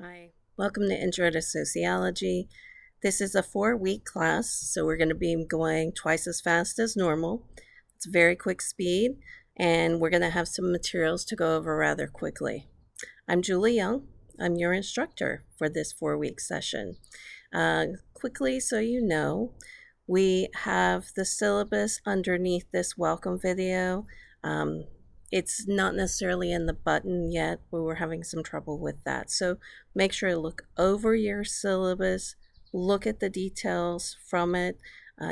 Hi, welcome to Intro to Sociology. This is a 4-week class, so we're going to be going twice as fast as normal. It's a very quick speed, and we're going to have some materials to go over rather quickly. I'm Julie Young. I'm your instructor for this 4-week session. Quickly, so you know, we have the syllabus underneath this welcome video. It's not necessarily in the button yet. We were having some trouble with that. So make sure to look over your syllabus, look at the details from it.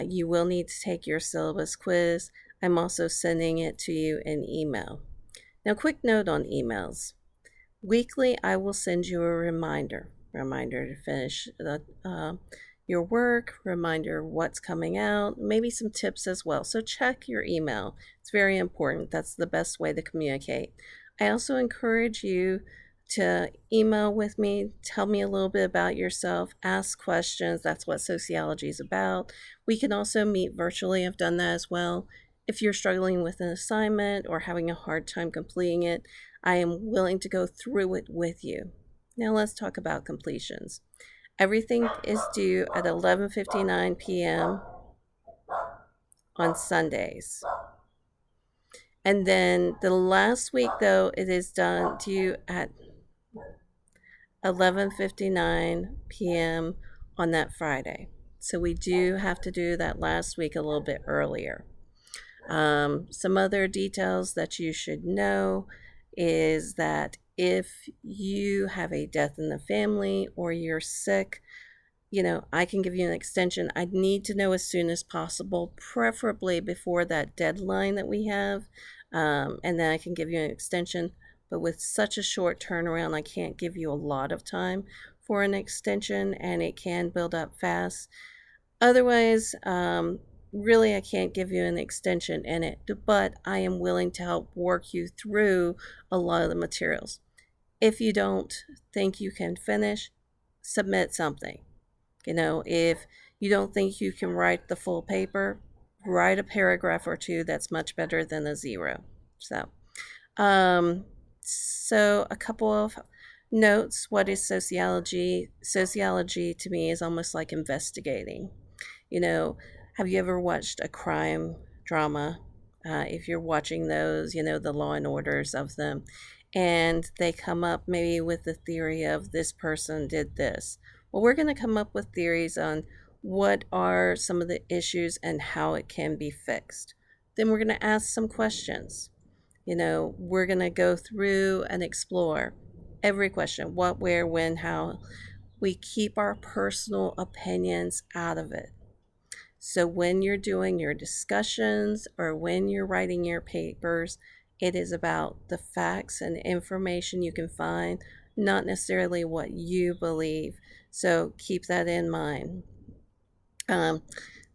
You will need to take your syllabus quiz. I'm also sending it to you in email. Now, quick note on emails. Weekly, I will send you a reminder to finish your work, reminder what's coming out, maybe some tips as well. So check your email. It's very important. That's the best way to communicate. I also encourage you to email with me, tell me a little bit about yourself, ask questions. That's what sociology is about. We can also meet virtually. I've done that as well. If you're struggling with an assignment or having a hard time completing it, I am willing to go through it with you. Now let's talk about completions. Everything is due at 11:59 p.m. on Sundays. And then the last week, though, it is due at 11:59 p.m. on that Friday. So we do have to do that last week a little bit earlier. Some other details that you should know is that if you have a death in the family or you're sick, I can give you an extension. I need to know as soon as possible, preferably before that deadline that we have, and then I can give you an extension. But with such a short turnaround, I can't give you a lot of time for an extension, and it can build up fast. Otherwise, really, I can't give you an extension in it, but I am willing to help work you through a lot of the materials. If you don't think you can finish, submit something. If you don't think you can write the full paper, write a paragraph or two. That's much better than a zero. So a couple of notes. What is sociology? Sociology to me is almost like investigating. Have you ever watched a crime drama? If you're watching those, the Law and Orders of them, and they come up maybe with the theory of this person did this. Well, we're going to come up with theories on what are some of the issues and how it can be fixed. Then we're going to ask some questions. We're going to go through and explore every question: what, where, when, how. We keep our personal opinions out of it. So when you're doing your discussions or when you're writing your papers, it is about the facts and information you can find, not necessarily what you believe. So keep that in mind.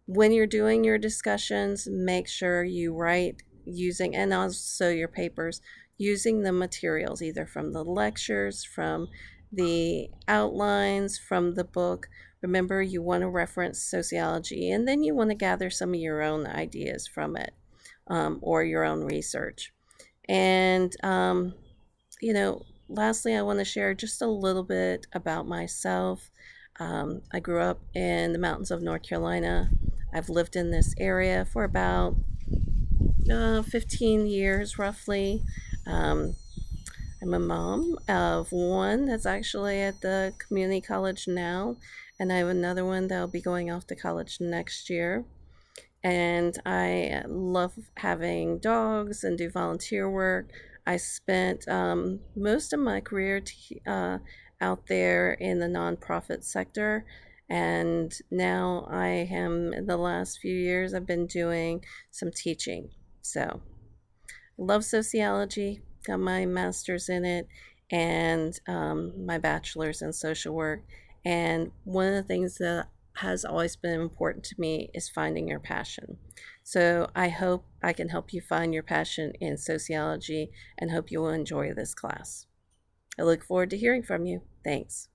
When you're doing your discussions, make sure you write using, and also your papers, using the materials, either from the lectures, from the outlines, from the book. Remember, you want to reference sociology, and then you want to gather some of your own ideas from it, or your own research. And, lastly, I want to share just a little bit about myself. I grew up in the mountains of North Carolina. I've lived in this area for about 15 years, roughly. I'm a mom of one that's actually at the community college now, and I have another one that'll be going off to college next year. And I love having dogs and do volunteer work. I spent most of my career out there in the nonprofit sector, and now I am, in the last few years, I've been doing some teaching. So I love sociology, got my master's in it, and my bachelor's in social work. And one of the things that has always been important to me is finding your passion. So I hope I can help you find your passion in sociology and hope you will enjoy this class. I look forward to hearing from you. Thanks.